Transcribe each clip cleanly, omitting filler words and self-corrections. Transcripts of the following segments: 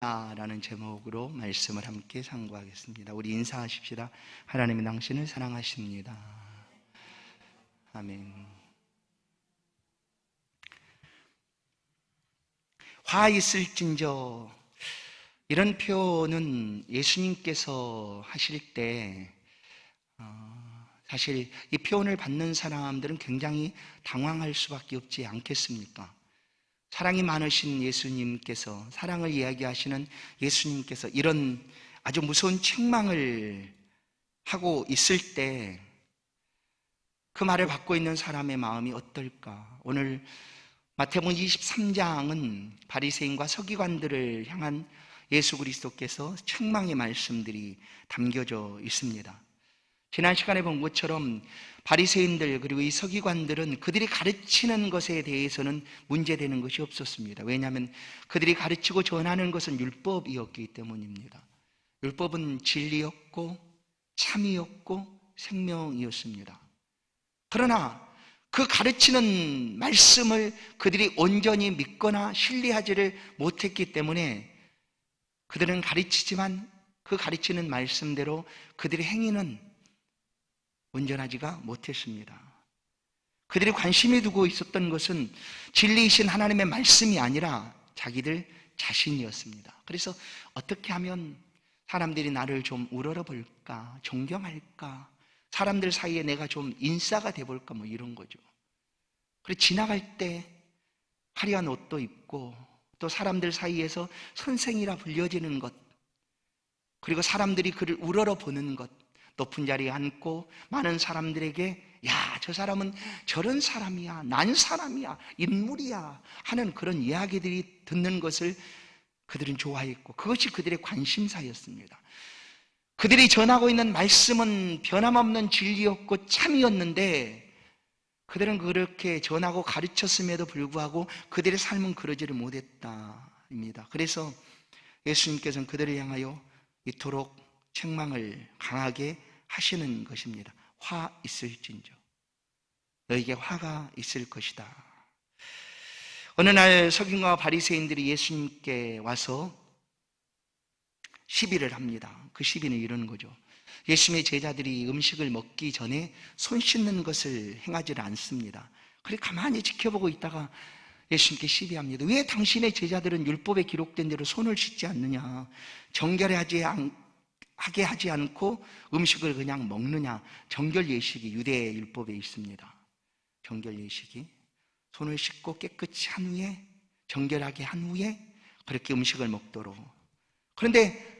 라는 제목으로 말씀을 함께 상고하겠습니다. 우리 인사하십시다. 하나님은 당신을 사랑하십니다. 아멘. 화 있을진저, 이런 표현은 예수님께서 하실 때 사실 이 표현을 받는 사람들은 굉장히 당황할 수밖에 없지 않겠습니까? 사랑이 많으신 예수님께서, 사랑을 이야기하시는 예수님께서 이런 아주 무서운 책망을 하고 있을 때 그 말을 받고 있는 사람의 마음이 어떨까? 오늘 마태복음 23장은 바리새인과 서기관들을 향한 예수 그리스도께서 책망의 말씀들이 담겨져 있습니다. 지난 시간에 본 것처럼 바리새인들 그리고 이 서기관들은 그들이 가르치는 것에 대해서는 문제되는 것이 없었습니다. 왜냐하면 그들이 가르치고 전하는 것은 율법이었기 때문입니다. 율법은 진리였고 참이었고 생명이었습니다. 그러나 그 가르치는 말씀을 그들이 온전히 믿거나 신뢰하지를 못했기 때문에 그들은 가르치지만 그 가르치는 말씀대로 그들의 행위는 온전하지가 못했습니다. 그들이 관심이 두고 있었던 것은 진리이신 하나님의 말씀이 아니라 자기들 자신이었습니다. 그래서 어떻게 하면 사람들이 나를 좀 우러러볼까, 존경할까, 사람들 사이에 내가 좀 인싸가 돼볼까, 뭐 이런 거죠. 그리고 지나갈 때 화려한 옷도 입고 또 사람들 사이에서 선생이라 불려지는 것, 그리고 사람들이 그를 우러러보는 것, 높은 자리에 앉고 많은 사람들에게 야, 저 사람은 저런 사람이야, 난 사람이야, 인물이야 하는 그런 이야기들이 듣는 것을 그들은 좋아했고 그것이 그들의 관심사였습니다. 그들이 전하고 있는 말씀은 변함없는 진리였고 참이었는데 그들은 그렇게 전하고 가르쳤음에도 불구하고 그들의 삶은 그러지를 못했다입니다. 그래서 예수님께서는 그들을 향하여 이토록 책망을 강하게 하시는 것입니다. 화 있을진저, 너에게 화가 있을 것이다. 어느 날 서기관과 바리새인들이 예수님께 와서 시비를 합니다. 그 시비는 이런 거죠. 예수님의 제자들이 음식을 먹기 전에 손 씻는 것을 행하지 않습니다. 그래 가만히 지켜보고 있다가 예수님께 시비합니다. 왜 당신의 제자들은 율법에 기록된 대로 손을 씻지 않느냐, 정결하게 하지 않고 음식을 그냥 먹느냐. 정결 예식이 유대 율법에 있습니다. 정결 예식이 손을 씻고 깨끗이 한 후에, 정결하게 한 후에 그렇게 음식을 먹도록. 그런데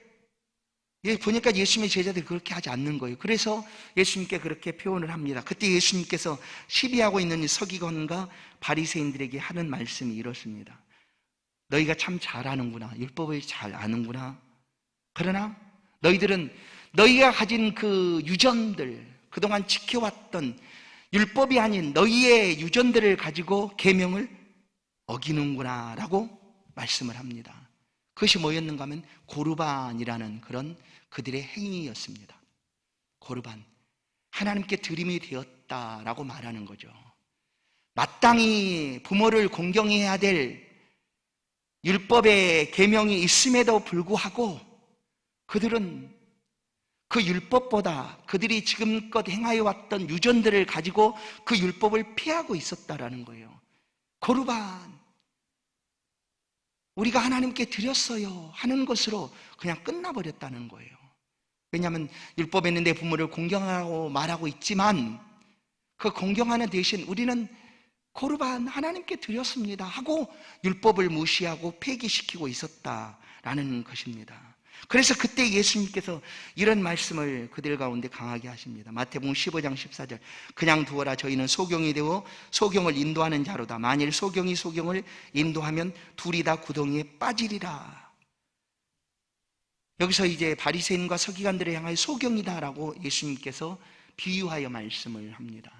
보니까 예수님의 제자들이 그렇게 하지 않는 거예요. 그래서 예수님께 그렇게 표현을 합니다. 그때 예수님께서 시비하고 있는 서기관과 바리새인들에게 하는 말씀이 이렇습니다. 너희가 참 잘하는구나, 율법을 잘 아는구나. 그러나 너희들은 너희가 가진 그 유전들, 그동안 지켜왔던 율법이 아닌 너희의 유전들을 가지고 계명을 어기는구나 라고 말씀을 합니다. 그것이 뭐였는가 하면 고르반이라는 그런 그들의 행위였습니다. 고르반, 하나님께 드림이 되었다라고 말하는 거죠. 마땅히 부모를 공경해야 될 율법의 계명이 있음에도 불구하고 그들은 그 율법보다 그들이 지금껏 행하여 왔던 유전들을 가지고 그 율법을 피하고 있었다라는 거예요. 고르반, 우리가 하나님께 드렸어요 하는 것으로 그냥 끝나버렸다는 거예요. 왜냐하면 율법에는 내 부모를 공경하고 말하고 있지만 그 공경하는 대신 우리는 고르반 하나님께 드렸습니다 하고 율법을 무시하고 폐기시키고 있었다라는 것입니다. 그래서 그때 예수님께서 이런 말씀을 그들 가운데 강하게 하십니다. 마태복음 15장 14절, 그냥 두어라, 저희는 소경이 되어 소경을 인도하는 자로다. 만일 소경이 소경을 인도하면 둘이 다 구덩이에 빠지리라. 여기서 이제 바리새인과 서기관들을 향하여 소경이다라고 예수님께서 비유하여 말씀을 합니다.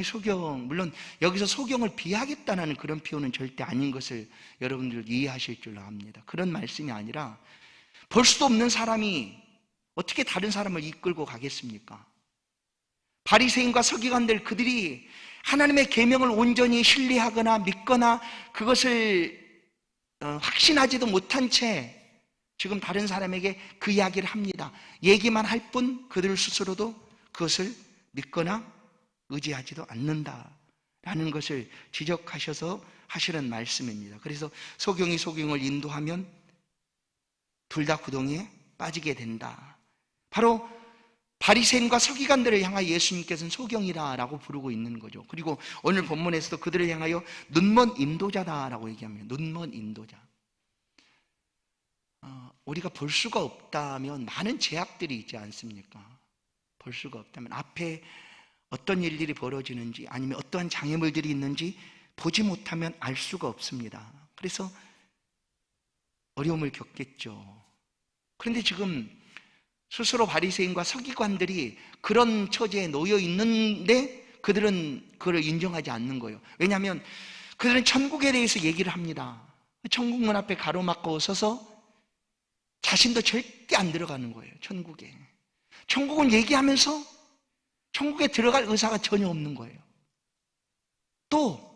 소경, 물론 여기서 소경을 비하겠다는 그런 표현은 절대 아닌 것을 여러분들 이해하실 줄로 압니다. 그런 말씀이 아니라 볼 수도 없는 사람이 어떻게 다른 사람을 이끌고 가겠습니까? 바리새인과 서기관들, 그들이 하나님의 계명을 온전히 신뢰하거나 믿거나 그것을 확신하지도 못한 채 지금 다른 사람에게 그 이야기를 합니다. 얘기만 할 뿐 그들 스스로도 그것을 믿거나 의지하지도 않는다라는 것을 지적하셔서 하시는 말씀입니다. 그래서 소경이 소경을 인도하면 둘 다 구덩이에 빠지게 된다. 바로 바리새인과 서기관들을 향하여 예수님께서는 소경이라고 부르고 있는 거죠. 그리고 오늘 본문에서도 그들을 향하여 눈먼 인도자다라고 얘기합니다. 눈먼 인도자. 우리가 볼 수가 없다면 많은 제약들이 있지 않습니까? 볼 수가 없다면 앞에 어떤 일들이 벌어지는지 아니면 어떠한 장애물들이 있는지 보지 못하면 알 수가 없습니다. 그래서 어려움을 겪겠죠. 그런데 지금 스스로 바리새인과 서기관들이 그런 처지에 놓여 있는데 그들은 그걸 인정하지 않는 거예요. 왜냐하면 그들은 천국에 대해서 얘기를 합니다. 천국 문 앞에 가로막고 서서 자신도 절대 안 들어가는 거예요. 천국에. 천국은 얘기하면서 천국에 들어갈 의사가 전혀 없는 거예요. 또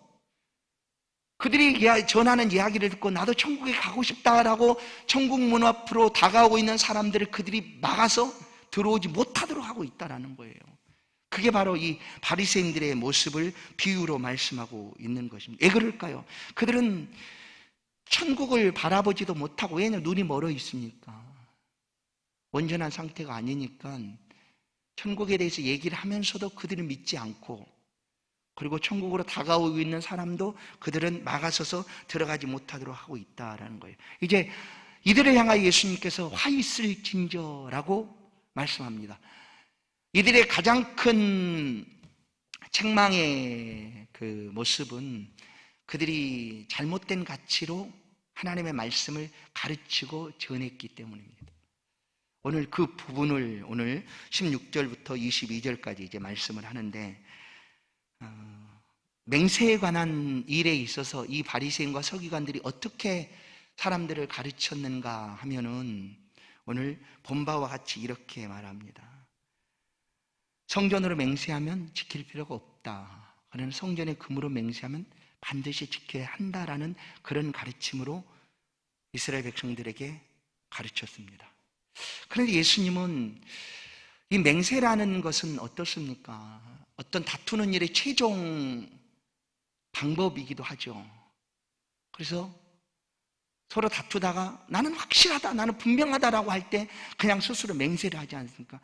그들이 전하는 이야기를 듣고 나도 천국에 가고 싶다라고 천국 문 앞으로 다가오고 있는 사람들을 그들이 막아서 들어오지 못하도록 하고 있다는 거예요. 그게 바로 이 바리새인들의 모습을 비유로 말씀하고 있는 것입니다. 왜 그럴까요? 그들은 천국을 바라보지도 못하고, 왜냐하면 눈이 멀어 있으니까, 온전한 상태가 아니니까 천국에 대해서 얘기를 하면서도 그들은 믿지 않고, 그리고 천국으로 다가오고 있는 사람도 그들은 막아서서 들어가지 못하도록 하고 있다라는 거예요. 이제 이들을 향하여 예수님께서 화 있을진저라고 말씀합니다. 이들의 가장 큰 책망의 그 모습은 그들이 잘못된 가치로 하나님의 말씀을 가르치고 전했기 때문입니다. 오늘 그 부분을 오늘 16절부터 22절까지 이제 말씀을 하는데, 맹세에 관한 일에 있어서 이 바리새인과 서기관들이 어떻게 사람들을 가르쳤는가 하면은 오늘 본 바와 같이 이렇게 말합니다. 성전으로 맹세하면 지킬 필요가 없다. 그러나 성전의 금으로 맹세하면 반드시 지켜야 한다라는 그런 가르침으로 이스라엘 백성들에게 가르쳤습니다. 그런데 예수님은 이 맹세라는 것은 어떻습니까? 어떤 다투는 일의 최종 방법이기도 하죠. 그래서 서로 다투다가 나는 확실하다, 나는 분명하다라고 할 때 그냥 스스로 맹세를 하지 않습니까?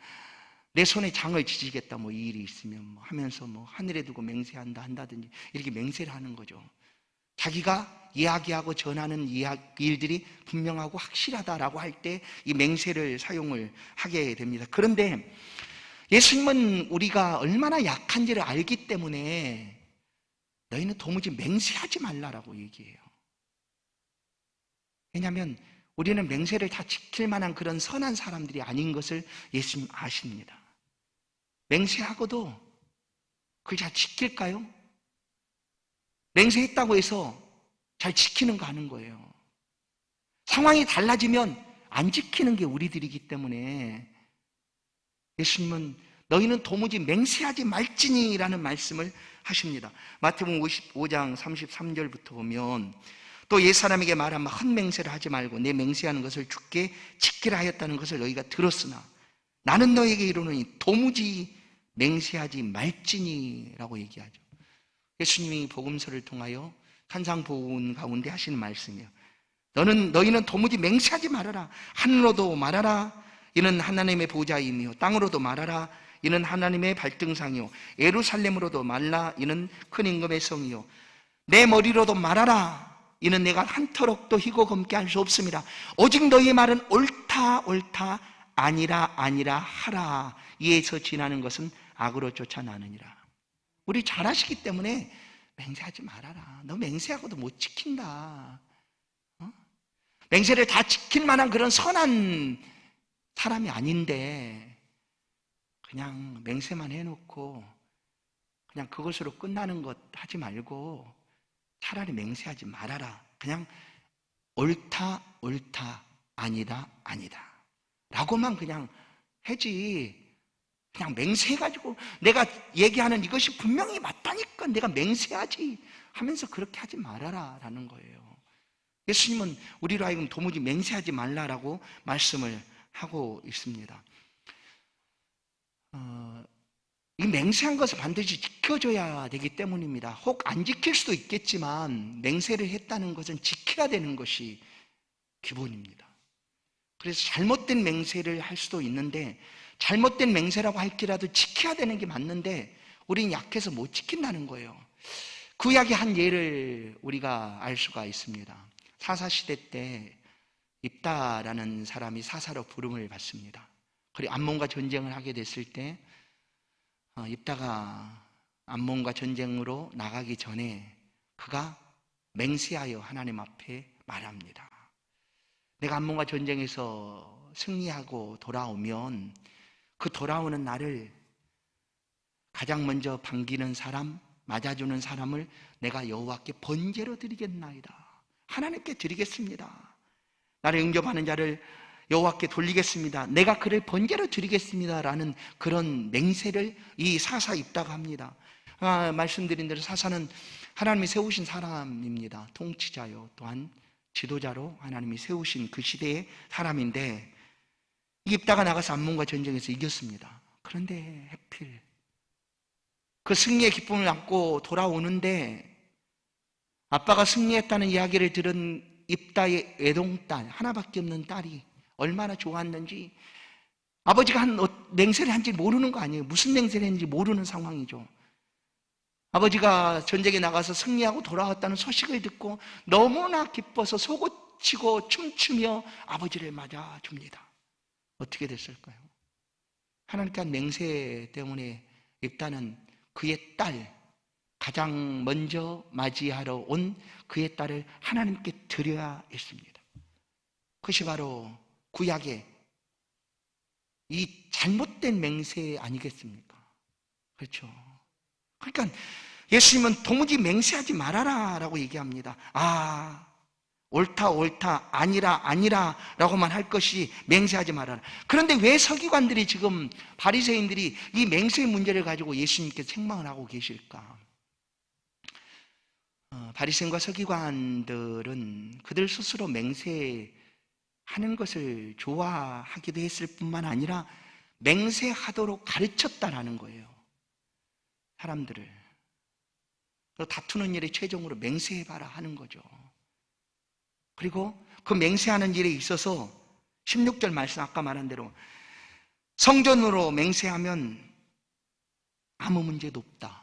내 손에 장을 지지겠다, 뭐 이 일이 있으면 뭐 하면서 뭐 하늘에 두고 맹세한다 한다든지 이렇게 맹세를 하는 거죠. 자기가 이야기하고 전하는 일들이 분명하고 확실하다라고 할 때 이 맹세를 사용을 하게 됩니다. 그런데 예수님은 우리가 얼마나 약한지를 알기 때문에 너희는 도무지 맹세하지 말라라고 얘기해요. 왜냐하면 우리는 맹세를 다 지킬 만한 그런 선한 사람들이 아닌 것을 예수님 아십니다. 맹세하고도 그걸 잘 지킬까요? 맹세했다고 해서 잘 지키는 거 하는 거예요. 상황이 달라지면 안 지키는 게 우리들이기 때문에 예수님은 너희는 도무지 맹세하지 말지니라는 말씀을 하십니다. 마태복음 55장 33절부터 보면 또 옛사람에게 말하면 헛맹세를 하지 말고 내 맹세하는 것을 주께 지키라 하였다는 것을 너희가 들었으나 나는 너희에게 이르노니 도무지 맹세하지 말지니라고 얘기하죠. 예수님이 복음서를 통하여 산상보훈 가운데 하시는 말씀이에요. 너희는 도무지 맹세하지 말아라. 하늘로도 말하라. 이는 하나님의 보좌이며 땅으로도 말하라. 이는 하나님의 발등상이요 예루살렘으로도 말라. 이는 큰 임금의 성이요 내 머리로도 말하라. 이는 내가 한 터럭도 희고 검게 할 수 없습니다. 오직 너희의 말은 옳다 옳다 아니라 아니라 하라. 이에서 지나는 것은 악으로 쫓아나느니라. 우리 잘 아시기 때문에 맹세하지 말아라. 너 맹세하고도 못 지킨다. 맹세를 다 지킬 만한 그런 선한 사람이 아닌데 그냥 맹세만 해놓고 그냥 그것으로 끝나는 것 하지 말고 차라리 맹세하지 말아라. 그냥 옳다 옳다 아니다 아니다 라고만 그냥 하지, 그냥 맹세해가지고 내가 얘기하는 이것이 분명히 맞다니까 내가 맹세하지 하면서 그렇게 하지 말아라 라는 거예요. 예수님은 우리로 하여금 도무지 맹세하지 말라라고 말씀을 하고 있습니다. 이 맹세한 것을 반드시 지켜줘야 되기 때문입니다. 혹 안 지킬 수도 있겠지만 맹세를 했다는 것은 지켜야 되는 것이 기본입니다. 그래서 잘못된 맹세를 할 수도 있는데, 잘못된 맹세라고 할지라도 지켜야 되는 게 맞는데 우리는 약해서 못 지킨다는 거예요. 구약의 한 예를 우리가 알 수가 있습니다. 사사시대 때 입다라는 사람이 사사로 부름을 받습니다. 그리고 암몬과 전쟁을 하게 됐을 때 입다가 암몬과 전쟁으로 나가기 전에 그가 맹세하여 하나님 앞에 말합니다. 내가 암몬과 전쟁에서 승리하고 돌아오면 그 돌아오는 날을 가장 먼저 반기는 사람, 맞아주는 사람을 내가 여호와께 번제로 드리겠나이다. 하나님께 드리겠습니다. 나를 응접하는 자를 여호와께 돌리겠습니다. 내가 그를 번제로 드리겠습니다. 라는 그런 맹세를 이 사사 입다가 합니다. 말씀드린 대로 사사는 하나님이 세우신 사람입니다. 통치자요, 또한 지도자로 하나님이 세우신 그 시대의 사람인데, 입다가 나가서 암몬과 전쟁에서 이겼습니다. 그런데 하필 그 승리의 기쁨을 안고 돌아오는데, 아빠가 승리했다는 이야기를 들은 입다의 외동딸, 하나밖에 없는 딸이 얼마나 좋았는지, 아버지가 맹세를 한지 모르는 거 아니에요. 무슨 맹세를 했는지 모르는 상황이죠. 아버지가 전쟁에 나가서 승리하고 돌아왔다는 소식을 듣고 너무나 기뻐서 속옷치고 춤추며 아버지를 맞아줍니다. 어떻게 됐을까요? 하나님께 한 맹세 때문에 입다는 그의 딸, 가장 먼저 맞이하러 온 그의 딸을 하나님께 드려야 했습니다. 그것이 바로 구약의 이 잘못된 맹세 아니겠습니까? 그렇죠. 그러니까 예수님은 도무지 맹세하지 말아라 라고 얘기합니다. 옳다 아니라 라고만 할 것이 맹세하지 말아라. 그런데 왜 서기관들이, 지금 바리새인들이 이 맹세의 문제를 가지고 예수님께 책망을 하고 계실까? 바리새인과 서기관들은 그들 스스로 맹세하는 것을 좋아하기도 했을 뿐만 아니라 맹세하도록 가르쳤다라는 거예요. 사람들을. 다투는 일에 최종으로 맹세해봐라 하는 거죠. 그리고 그 맹세하는 일에 있어서 16절 말씀, 아까 말한 대로 성전으로 맹세하면 아무 문제도 없다.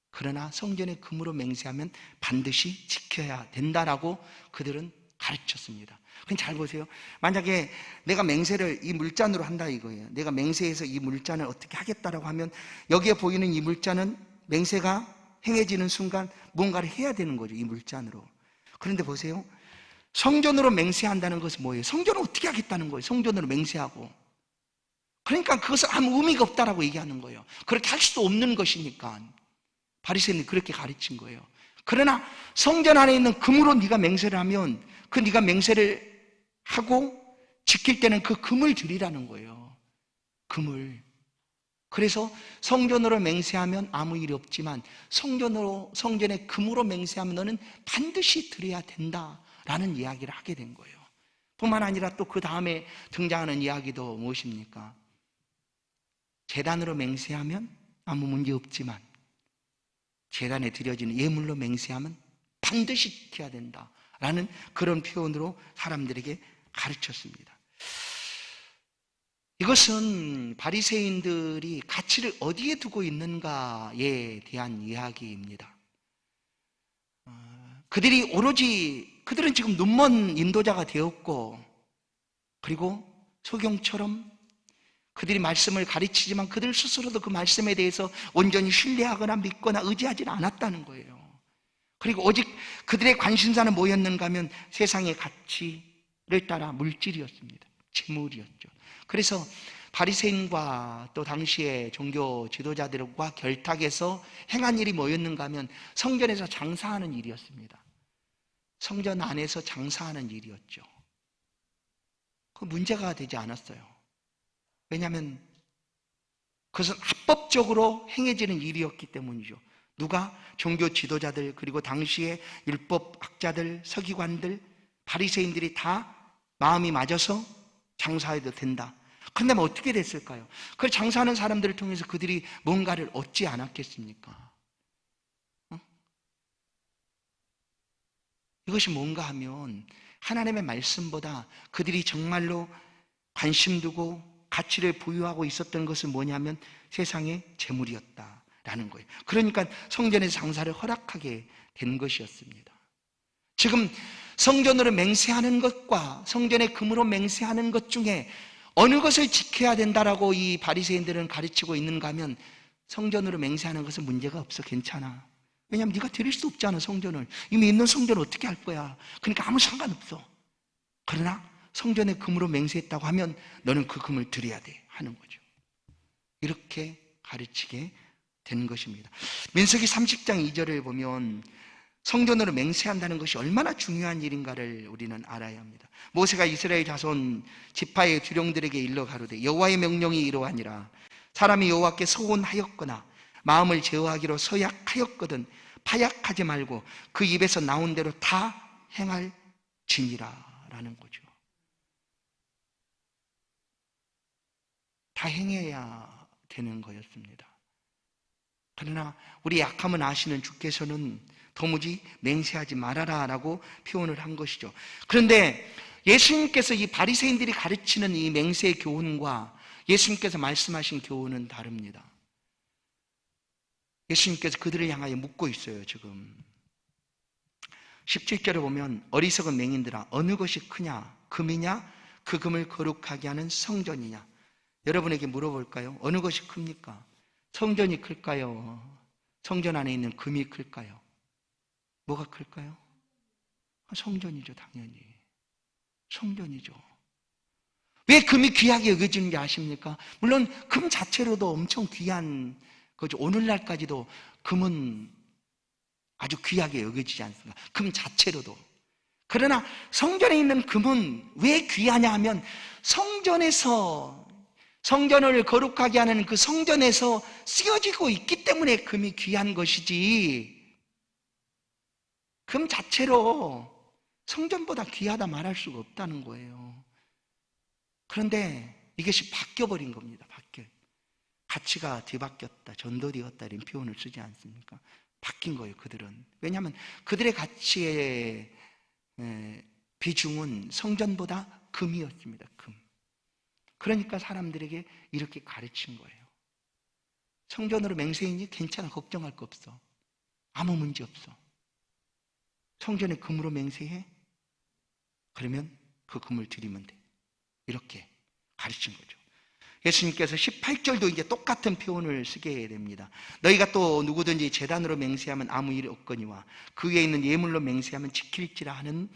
그러나 성전의 금으로 맹세하면 반드시 지켜야 된다라고 그들은 가르쳤습니다. 그럼 잘 보세요. 만약에 내가 맹세를 이 물잔으로 한다 이거예요. 내가 맹세해서 이 물잔을 어떻게 하겠다라고 하면 여기에 보이는 이 물잔은 맹세가 행해지는 순간 뭔가를 해야 되는 거죠. 이 물잔으로. 그런데 보세요. 성전으로 맹세한다는 것은 뭐예요? 성전을 어떻게 하겠다는 거예요? 성전으로 맹세하고. 그러니까 그것은 아무 의미가 없다라고 얘기하는 거예요. 그렇게 할 수도 없는 것이니까. 바리새인이 그렇게 가르친 거예요. 그러나 성전 안에 있는 금으로 네가 맹세를 하면 그 네가 맹세를 하고 지킬 때는 그 금을 드리라는 거예요. 금을. 그래서 성전으로 맹세하면 아무 일이 없지만 성전의 금으로 맹세하면 너는 반드시 드려야 된다라는 이야기를 하게 된 거예요. 뿐만 아니라 또 그 다음에 등장하는 이야기도 무엇입니까? 제단으로 맹세하면 아무 문제 없지만 제단에 드려지는 예물로 맹세하면 반드시 지켜야 된다라는 그런 표현으로 사람들에게 가르쳤습니다. 이것은 바리새인들이 가치를 어디에 두고 있는가에 대한 이야기입니다. 그들은 지금 눈먼 인도자가 되었고, 그리고 소경처럼 그들이 말씀을 가르치지만 그들 스스로도 그 말씀에 대해서 온전히 신뢰하거나 믿거나 의지하지는 않았다는 거예요. 그리고 오직 그들의 관심사는 뭐였는가 하면 세상의 가치를 따라 물질이었습니다. 재물이었죠. 그래서 바리새인과 또 당시의 종교 지도자들과 결탁해서 행한 일이 뭐였는가 하면 성전에서 장사하는 일이었습니다. 성전 안에서 장사하는 일이었죠. 그 문제가 되지 않았어요. 왜냐하면 그것은 합법적으로 행해지는 일이었기 때문이죠. 누가? 종교 지도자들, 그리고 당시의 율법학자들, 서기관들, 바리새인들이 다 마음이 맞아서 장사해도 된다. 그런데 뭐 어떻게 됐을까요? 그 장사하는 사람들을 통해서 그들이 뭔가를 얻지 않았겠습니까? 이것이 뭔가 하면 하나님의 말씀보다 그들이 정말로 관심 두고 가치를 부여하고 있었던 것은 뭐냐면 세상의 재물이었다라는 거예요. 그러니까 성전에서 장사를 허락하게 된 것이었습니다. 지금 성전으로 맹세하는 것과 성전의 금으로 맹세하는 것 중에 어느 것을 지켜야 된다라고 이 바리새인들은 가르치고 있는가 하면 성전으로 맹세하는 것은 문제가 없어, 괜찮아. 왜냐하면 네가 드릴 수 없잖아. 성전을 이미 있는 성전을 어떻게 할 거야. 그러니까 아무 상관없어. 그러나 성전에 금으로 맹세했다고 하면 너는 그 금을 드려야 돼 하는 거죠. 이렇게 가르치게 된 것입니다. 민수기 30장 2절을 보면 성전으로 맹세한다는 것이 얼마나 중요한 일인가를 우리는 알아야 합니다. 모세가 이스라엘 자손 지파의 두령들에게 일러 가로되 여호와의 명령이 이러하니라. 사람이 여호와께 서원하였거나 마음을 제어하기로 서약하였거든 파약하지 말고 그 입에서 나온 대로 다 행할지니라 라는 거죠. 다 행해야 되는 거였습니다. 그러나 우리 약함을 아시는 주께서는 도무지 맹세하지 말아라 라고 표현을 한 것이죠. 그런데 예수님께서 이 바리새인들이 가르치는 이 맹세의 교훈과 예수님께서 말씀하신 교훈은 다릅니다. 예수님께서 그들을 향하여 묻고 있어요. 지금 17절에 보면 어리석은 맹인들아 어느 것이 크냐, 금이냐, 그 금을 거룩하게 하는 성전이냐. 여러분에게 물어볼까요? 어느 것이 큽니까? 성전이 클까요? 성전 안에 있는 금이 클까요? 뭐가 클까요? 성전이죠. 당연히 성전이죠. 왜 금이 귀하게 여겨지는지 아십니까? 물론 금 자체로도 엄청 귀한 거죠. 오늘날까지도 금은 아주 귀하게 여겨지지 않습니까? 금 자체로도. 그러나 성전에 있는 금은 왜 귀하냐 하면 성전을 거룩하게 하는 그 성전에서 쓰여지고 있기 때문에 금이 귀한 것이지, 금 자체로 성전보다 귀하다 말할 수가 없다는 거예요. 그런데 이것이 바뀌어버린 겁니다. 가치가 뒤바뀌었다, 전도되었다 이런 표현을 쓰지 않습니까? 바뀐 거예요. 그들은. 왜냐하면 그들의 가치의 비중은 성전보다 금이었습니다. 금. 그러니까 사람들에게 이렇게 가르친 거예요. 성전으로 맹세이니 괜찮아, 걱정할 거 없어, 아무 문제 없어. 성전에 금으로 맹세해? 그러면 그 금을 드리면 돼. 이렇게 가르친 거죠. 예수님께서 18절도 이제 똑같은 표현을 쓰게 됩니다. 너희가 또 누구든지 제단으로 맹세하면 아무 일이 없거니와 그 위에 있는 예물로 맹세하면 지킬지라 하는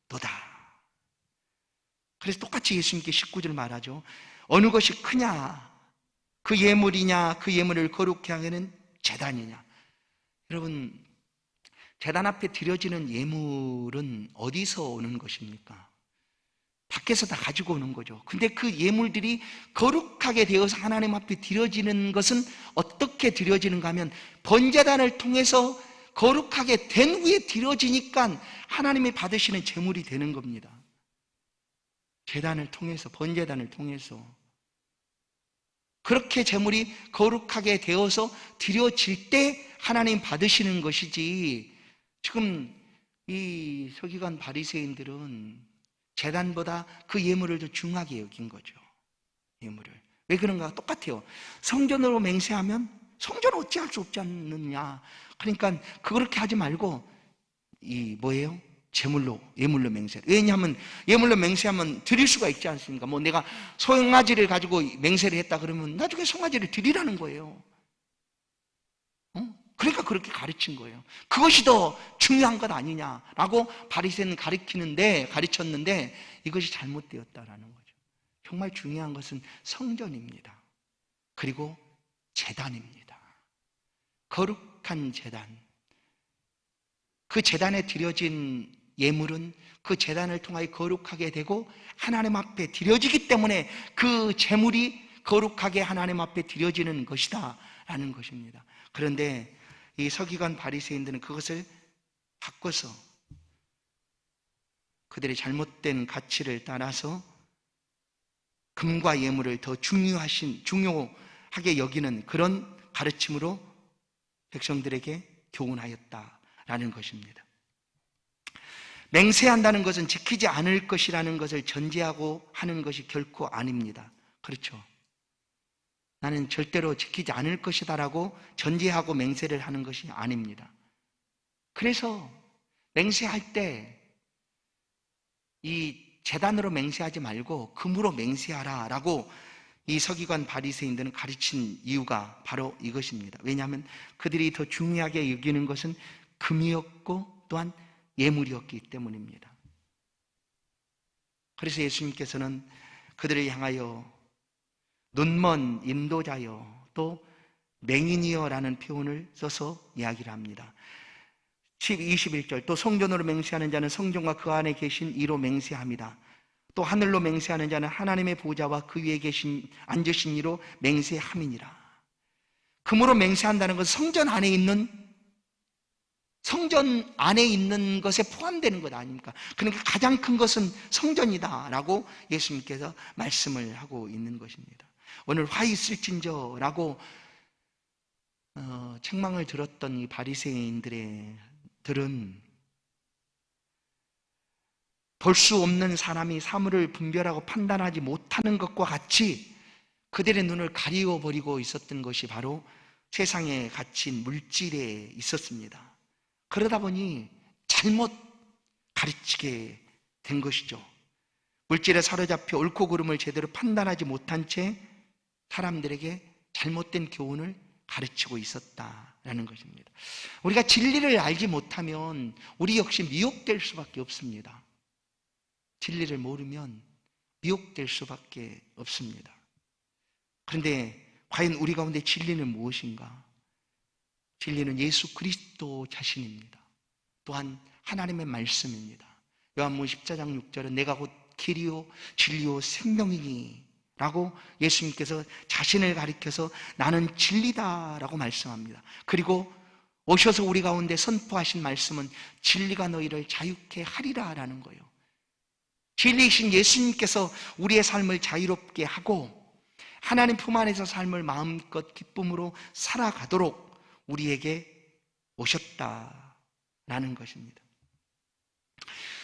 도다. 그래서 똑같이 예수님께 19절 말하죠. 어느 것이 크냐, 그 예물이냐, 그 예물을 거룩케 하는 제단이냐. 여러분, 제단 앞에 드려지는 예물은 어디서 오는 것입니까? 밖에서 다 가지고 오는 거죠. 근데 그 예물들이 거룩하게 되어서 하나님 앞에 드려지는 것은 어떻게 드려지는가 하면 번제단을 통해서 거룩하게 된 후에 드려지니까 하나님이 받으시는 제물이 되는 겁니다. 제단을 통해서, 번제단을 통해서 그렇게 제물이 거룩하게 되어서 드려질 때 하나님 받으시는 것이지, 지금 이 서기관 바리새인들은 제단보다 그 예물을 더 중하게 여긴 거죠. 예물을. 왜 그런가? 똑같아요. 성전으로 맹세하면 성전 어찌할 수 없지 않느냐. 그러니까 그렇게 하지 말고 뭐예요? 예물로 맹세. 왜냐하면 예물로 맹세하면 드릴 수가 있지 않습니까? 뭐 내가 송아지를 가지고 맹세를 했다 그러면 나중에 송아지를 드리라는 거예요. 그러니까 그렇게 가르친 거예요. 그것이 더 중요한 것 아니냐라고 바리새인은 가르쳤는데 이것이 잘못되었다라는 거죠. 정말 중요한 것은 성전입니다. 그리고 제단입니다. 거룩한 제단. 그 제단에 드려진 예물은 그 제단을 통하여 거룩하게 되고 하나님 앞에 드려지기 때문에 그 제물이 거룩하게 하나님 앞에 드려지는 것이다 라는 것입니다. 그런데 이 서기관 바리새인들은 그것을 바꿔서 그들의 잘못된 가치를 따라서 금과 예물을 더 중요하게 여기는 그런 가르침으로 백성들에게 교훈하였다라는 것입니다. 맹세한다는 것은 지키지 않을 것이라는 것을 전제하고 하는 것이 결코 아닙니다. 그렇죠? 나는 절대로 지키지 않을 것이다라고 전제하고 맹세를 하는 것이 아닙니다. 그래서 맹세할 때 이 제단으로 맹세하지 말고 금으로 맹세하라라고 이 서기관 바리새인들은 가르친 이유가 바로 이것입니다. 왜냐하면 그들이 더 중요하게 여기는 것은 금이었고 또한 예물이었기 때문입니다. 그래서 예수님께서는 그들을 향하여 눈먼 인도자여 또 맹인이여라는 표현을 써서 이야기를 합니다. 21절 또 성전으로 맹세하는 자는 성전과 그 안에 계신 이로 맹세합니다. 또 하늘로 맹세하는 자는 하나님의 보좌와 그 위에 앉으신 이로 맹세함이니라. 금으로 맹세한다는 것은 성전 안에 있는 것에 포함되는 것 아닙니까? 그러니까 가장 큰 것은 성전이다라고 예수님께서 말씀을 하고 있는 것입니다. 오늘 화 있을진저라고 책망을 들었던 이 바리새인들은 볼 수 없는 사람이 사물을 분별하고 판단하지 못하는 것과 같이 그들의 눈을 가리워버리고 있었던 것이 바로 세상에 갇힌 물질에 있었습니다. 그러다 보니 잘못 가르치게 된 것이죠. 물질에 사로잡혀 옳고 그름을 제대로 판단하지 못한 채 사람들에게 잘못된 교훈을 가르치고 있었다라는 것입니다. 우리가 진리를 알지 못하면 우리 역시 미혹될 수밖에 없습니다. 진리를 모르면 미혹될 수밖에 없습니다. 그런데 과연 우리 가운데 진리는 무엇인가? 진리는 예수 그리스도 자신입니다. 또한 하나님의 말씀입니다. 요한복음 14장 6절은 내가 곧 길이요 진리요 생명이니 라고 예수님께서 자신을 가리켜서 나는 진리다라고 말씀합니다. 그리고 오셔서 우리 가운데 선포하신 말씀은 진리가 너희를 자유케 하리라 라는 거예요. 진리이신 예수님께서 우리의 삶을 자유롭게 하고 하나님 품 안에서 삶을 마음껏 기쁨으로 살아가도록 우리에게 오셨다라는 것입니다.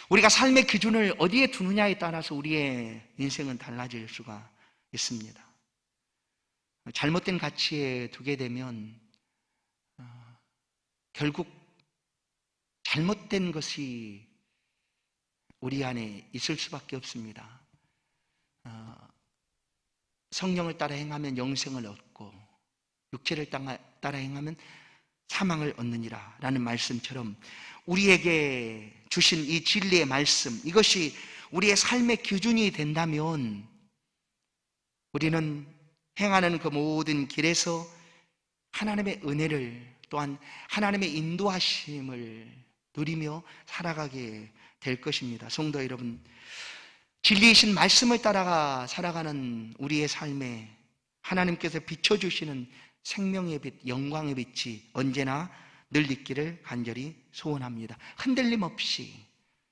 우리가 삶의 기준을 어디에 두느냐에 따라서 우리의 인생은 달라질 수가 있습니다. 잘못된 가치에 두게 되면 결국 잘못된 것이 우리 안에 있을 수밖에 없습니다. 성령을 따라 행하면 영생을 얻고 육체를 따라 행하면 사망을 얻느니라 라는 말씀처럼 우리에게 주신 이 진리의 말씀, 이것이 우리의 삶의 기준이 된다면 우리는 행하는 그 모든 길에서 하나님의 은혜를 또한 하나님의 인도하심을 누리며 살아가게 될 것입니다. 성도 여러분, 진리이신 말씀을 따라가 살아가는 우리의 삶에 하나님께서 비춰주시는 생명의 빛, 영광의 빛이 언제나 늘 있기를 간절히 소원합니다. 흔들림 없이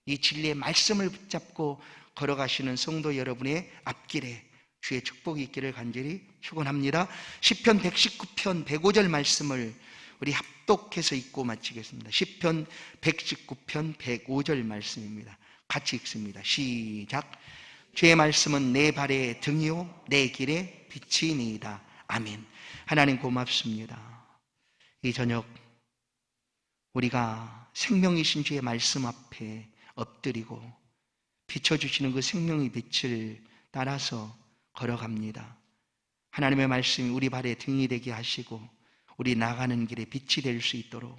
이 진리의 말씀을 붙잡고 걸어가시는 성도 여러분의 앞길에 주의 축복이 있기를 간절히 축원합니다. 시편 119편 105절 말씀을 우리 합독해서 읽고 마치겠습니다. 시편 119편 105절 말씀입니다. 같이 읽습니다. 시작. 주의 말씀은 내 발의 등이요 내 길의 빛이니이다. 아멘. 하나님 고맙습니다. 이 저녁 우리가 생명이신 주의 말씀 앞에 엎드리고 비춰주시는 그 생명의 빛을 따라서 걸어갑니다. 하나님의 말씀이 우리 발의 등이 되게 하시고 우리 나가는 길에 빛이 될 수 있도록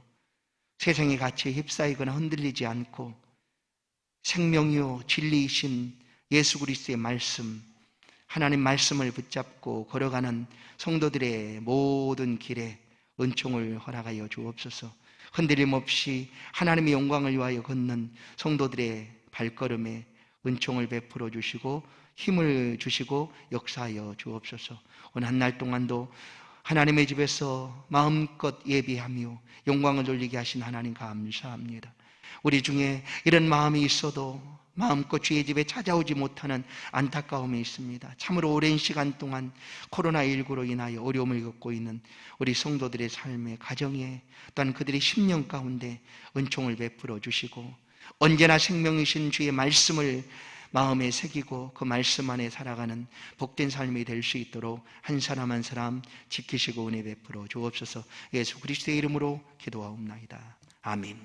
세상의 가치에 휩싸이거나 흔들리지 않고 생명이요 진리이신 예수 그리스도의 말씀, 하나님 말씀을 붙잡고 걸어가는 성도들의 모든 길에 은총을 허락하여 주옵소서. 흔들림 없이 하나님의 영광을 위하여 걷는 성도들의 발걸음에 은총을 베풀어 주시고 힘을 주시고 역사하여 주옵소서. 오늘 한 날 동안도 하나님의 집에서 마음껏 예비하며 영광을 돌리게 하신 하나님 감사합니다. 우리 중에 이런 마음이 있어도 마음껏 주의 집에 찾아오지 못하는 안타까움이 있습니다. 참으로 오랜 시간 동안 코로나19로 인하여 어려움을 겪고 있는 우리 성도들의 삶에, 가정에, 또한 그들의 심령 가운데 은총을 베풀어 주시고 언제나 생명이신 주의 말씀을 마음에 새기고 그 말씀 안에 살아가는 복된 삶이 될 수 있도록 한 사람 한 사람 지키시고 은혜 베풀어 주옵소서. 예수 그리스도의 이름으로 기도하옵나이다. 아멘.